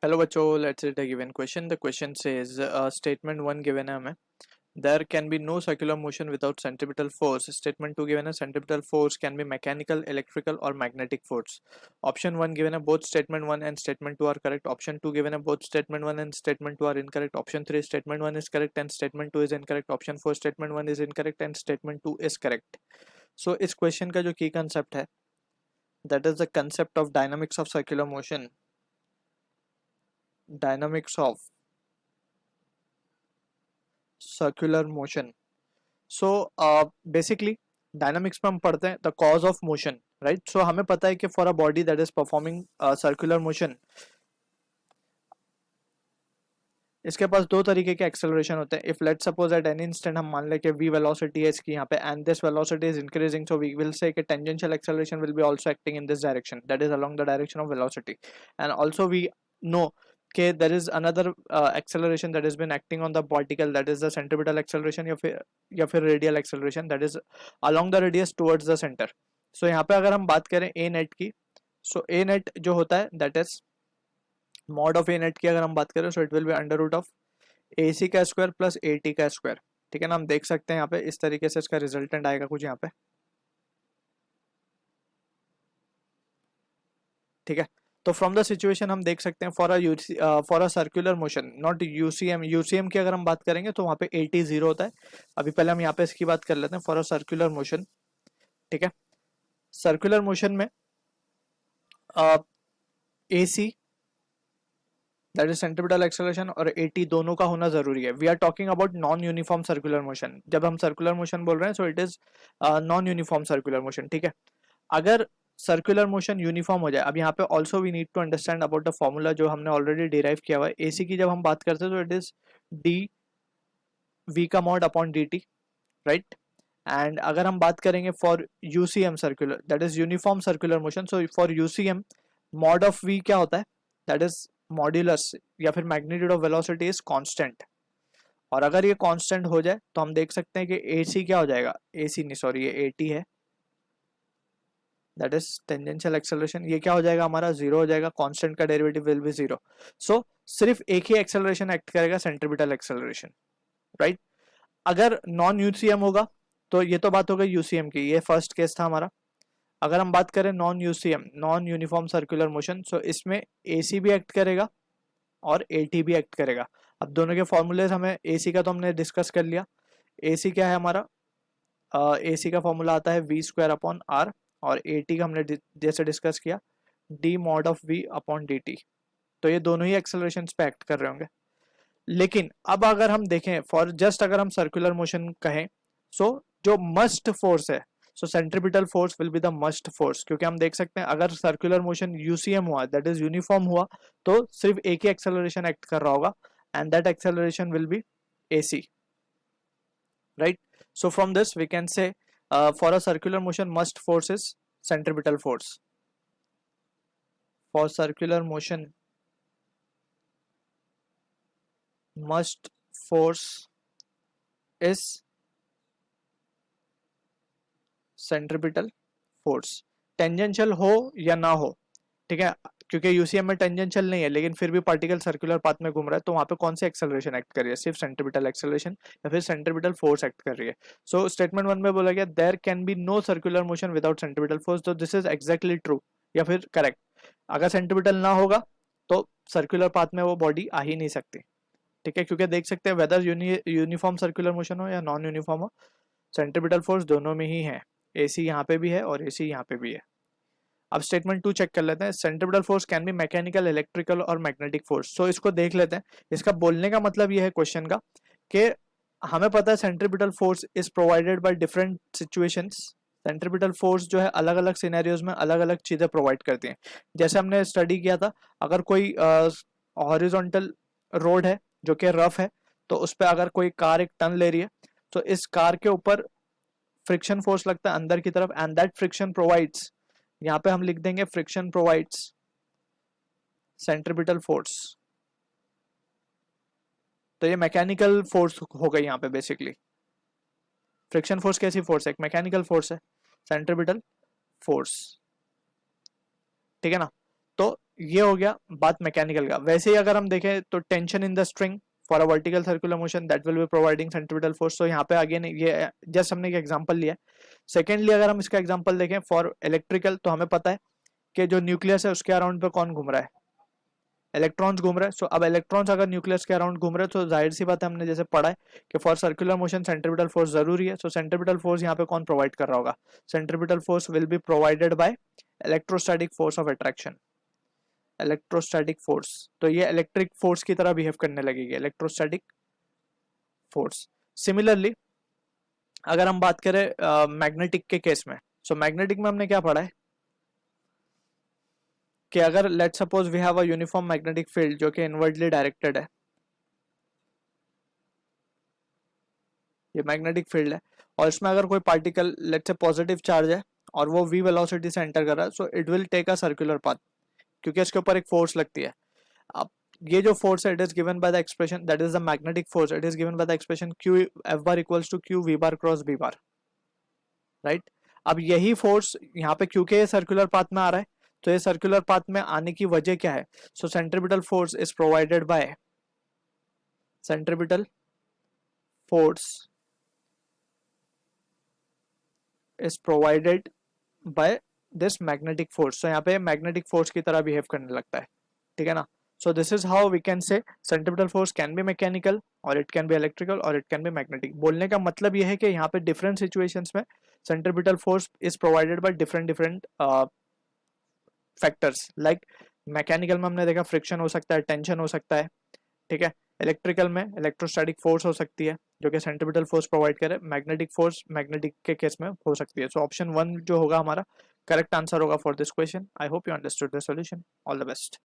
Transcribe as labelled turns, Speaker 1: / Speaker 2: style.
Speaker 1: Hello बच्चों, let's read a given question. The question says statement 1 given है हमें. There can be no circular motion without centripetal force. Statement 2 given है centripetal force can be mechanical, electrical और magnetic force. Option 1 given है both statement 1 and statement 2 are correct. Option 2 given है both statement 1 and statement 2 are incorrect. Option 3 statement 1 is correct and statement 2 is incorrect. Option 4 statement 1 is incorrect and statement 2 is correct. So इस question का जो की concept है, that is the concept of dynamics of circular motion. Dynamics of circular motion. So basically dynamics में हम पढ़ते हैं the cause of motion, right? So हमें पता है कि for a body that is performing circular motion, इसके पास दो तरीके के एक्सेलरेशन होते हैं. If let suppose at any instant हम मान लें कि v वेलोसिटी है इसकी यहाँ पे and this velocity is increasing, so we will say कि tangential acceleration will be also acting in this direction, that is along the direction of velocity. And also we know कि there is another acceleration that has been acting on the particle, that is the centripetal acceleration या फिर radial acceleration that is along the radius towards the center. So यहाँ पे अगर हम बात करें a net की, so a net जो होता है that is mod of a net की अगर हम बात करें, so it will be under root of a c का स्क्वायर प्लस ए टी का स्क्वायर. ठीक है ना, हम देख सकते हैं यहाँ पे इस तरीके से इसका रिजल्टेंट आएगा कुछ यहाँ पे. ठीक है, तो फ्रॉम द सिचुएशन हम देख सकते हैं for a circular motion, not UCM. UCM की अगर हम बात करेंगे तो वहाँ पे ए टी जीरो होता है. अभी पहले हम यहाँ पे इसकी बात कर लेते हैं फॉर अ सर्कुलर मोशन. ठीक है, सर्कुलर मोशन में a c that is centripetal acceleration और एटी दोनों का होना जरूरी है. We are talking about non uniform circular motion. जब हम सर्कुलर मोशन बोल रहे हैं so it is non uniform circular motion. ठीक है, अगर सर्कुलर मोशन यूनिफॉर्म हो जाए, अब यहाँ पे also we need to understand about the formula जो हमने ऑलरेडी डिराइव किया हुआ है. एसी की जब हम बात करते हैं तो इट इज डी वी का mod upon D T, right. And अगर हम बात करेंगे for UCM circular, that is uniform circular motion, so for UCM mod of V क्या होता है, दैट इज मॉड्यूलस या फिर magnitude of velocity is constant. और अगर ये कांस्टेंट हो जाए तो हम देख सकते हैं कि एसी क्या हो जाएगा, एसी नहीं सॉरी ये एटी है, दैट इज टेंजेंशियल एक्सेलरेशन. ये क्या हो जाएगा हमारा, जीरो हो जाएगा. कांस्टेंट का डेरिवेटिव विल बी जीरो. सो सिर्फ एक ही एक्सेलरेशन एक्ट करेगा, सेंट्रीपिटल एक्सेलरेशन, राइट. अगर नॉन यूसीएम होगा तो ये तो बात हो गई यूसीएम की, ये फर्स्ट केस था हमारा. अगर हम बात करें non UCM, non uniform circular motion, so इसमें एसी भी एक्ट करेगा और एटी भी एक्ट करेगा. अब दोनों के फॉर्मूलेज हमें, एसी का तो हमने डिस्कस कर लिया. एसी क्या है हमारा, एसी का फॉर्मूला आता है वी स्क्वायर अपॉन आर, और एटी का हमने जैसे डिस्कस किया D mod of V upon D T. तो ये दोनों ही एक्सेलरेशन पे एक्ट कर रहे होंगे. लेकिन अब अगर हम देखें फॉर जस्ट अगर हम सर्कुलर मोशन कहें, सो जो मस्ट फोर्स है, so centripetal force will be the must force. क्योंकि हम देख सकते हैं अगर सर्कुलर मोशन यूसीएम हुआ, दैट इज यूनिफॉर्म हुआ, तो सिर्फ एक ही एक्सेलरेशन एक्ट कर रहा होगा and that acceleration will be AC, right. So from this we can say for a circular motion must force is centripetal force. For circular motion must force is centripetal force. Tangential हो या ना हो, ठीक है, क्योंकि UCM में tangential नहीं है लेकिन फिर भी पार्टिकल सर्कुलर पाथ में घूम रहा है, तो वहां पे कौन सी एक्सेलरेशन एक्ट कर रही है, सिर्फ सेंट्रीपिटल एक्सेलरेशन या फिर सेंट्रीपिटल फोर्स एक्ट कर रही है. सो स्टेटमेंट 1 में बोला गया there can be no circular motion without centripetal force, तो दिस इज एग्जैक्टली ट्रू या फिर करेक्ट. अगर सेंट्रीपिटल ना होगा तो सर्कुलर पाथ में वो बॉडी आ ही नहीं सकती. ठीक है, क्योंकि देख सकते हैं वेदर यूनिफॉर्म सर्कुलर मोशन हो या नॉन यूनिफॉर्म हो, सेंट्रीपिटल फोर्स दोनों में ही है. एसी यहाँ पे भी है और एसी यहाँ पे भी है. अब स्टेटमेंट 2 चेक कर लेते हैं. Centripetal force can be mechanical, electrical और मैग्नेटिक फोर्स. सो इसको देख लेते हैं. इसका बोलने का मतलब ये है क्वेश्चन का कि हमें पता है centripetal force is provided by different situations. Centripetal force जो है अलग अलग सिनेरियोज में अलग अलग चीजें प्रोवाइड करती हैं. जैसे हमने स्टडी किया था, अगर कोई हॉरिजॉन्टल रोड है जो कि रफ है, तो उस पर अगर कोई कार एक टर्न ले रही है तो इस कार के ऊपर फ्रिक्शन फोर्स लगता है अंदर की तरफ एंड दैट फ्रिक्शन प्रोवाइड्स, यहाँ पे हम लिख देंगे फ्रिक्शन प्रोवाइड्स सेंट्रीपिटल फोर्स. तो ये मैकेनिकल फोर्स हो गई यहाँ पे. बेसिकली फ्रिक्शन फोर्स कैसी फोर्स है, एक मैकेनिकल फोर्स है, सेंट्रीपिटल फोर्स. ठीक है ना, तो ये हो गया बात मैकेनिकल का। वैसे ही अगर हम देखें तो tension in the string for a vertical circular motion that will be providing centripetal force. तो यहाँ पे अगेन ये जस्ट हमने एक एग्जांपल लिया। सेकेंडली अगर हम इसका एग्जांपल देखें फॉर इलेक्ट्रिकल, तो हमें पता है कि जो न्यूक्लियस है उसके अराउंड पे कौन घूम रहा है, इलेक्ट्रॉन्स घूम रहे हैं। सो अब इलेक्ट्रॉन्स अगर न्यूक्लियस के अराउंड घूम रहे हैं तो जाहिर सी बात है, हमने जैसे पढ़ा है कि for circular motion centripetal force जरूरी है। सो सेंट्रीपिटल फोर्स यहाँ पे कौन प्रोवाइड कर रहा होगा, centripetal force will be provided by electrostatic force of attraction, electrostatic force. तो ये इलेक्ट्रिक फोर्स की तरह बिहेव करने लगेगी, इलेक्ट्रोस्टैटिक फोर्स। सिमिलरली अगर हम बात करें मैग्नेटिक के केस में, सो मैग्नेटिक में हमने क्या पढ़ा है कि अगर let suppose we have a uniform magnetic field जो कि इनवर्डली डायरेक्टेड है, ये मैग्नेटिक फील्ड है, और इसमें अगर कोई पार्टिकल लेट से पॉजिटिव चार्ज है और वो v वेलोसिटी से एंटर कर रहा है, so it will take a circular path, क्योंकि इसके ऊपर एक फोर्स लगती है। अब ये जो फोर्स है it is given by the expression that is the magnetic force, it is given by the expression q f bar equals to q v bar cross b bar, right. अब यही force यहाँ पे क्योंकि ये circular path में आ रहा है, तो ये सर्कुलर पाथ में आने की वजह क्या है, so centripetal force is provided by centripetal force is provided by this magnetic force. तो यहाँ पे मैग्नेटिक फोर्स की तरह बिहेव करने लगता है, ठीक है ना। So this is how we can say centripetal force can be mechanical or it can be electrical or it can be magnetic. बोलने का मतलब यह है कि यहाँ पे डिफरेंट सिचुएशंस में centripetal force is provided by different different factors. Like mechanical में हमने देखा फ्रिक्शन हो सकता है, टेंशन हो सकता है, ठीक है। इलेक्ट्रिकल में इलेक्ट्रोस्टैटिक फोर्स हो सकती है जो कि सेंट्रीपिटल फोर्स प्रोवाइड करे, मैग्नेटिक फोर्स मैग्नेटिक के केस में हो सकती है। सो ऑप्शन 1 जो होगा हमारा करेक्ट आंसर होगा for this question. I hope you understood the solution. All the best.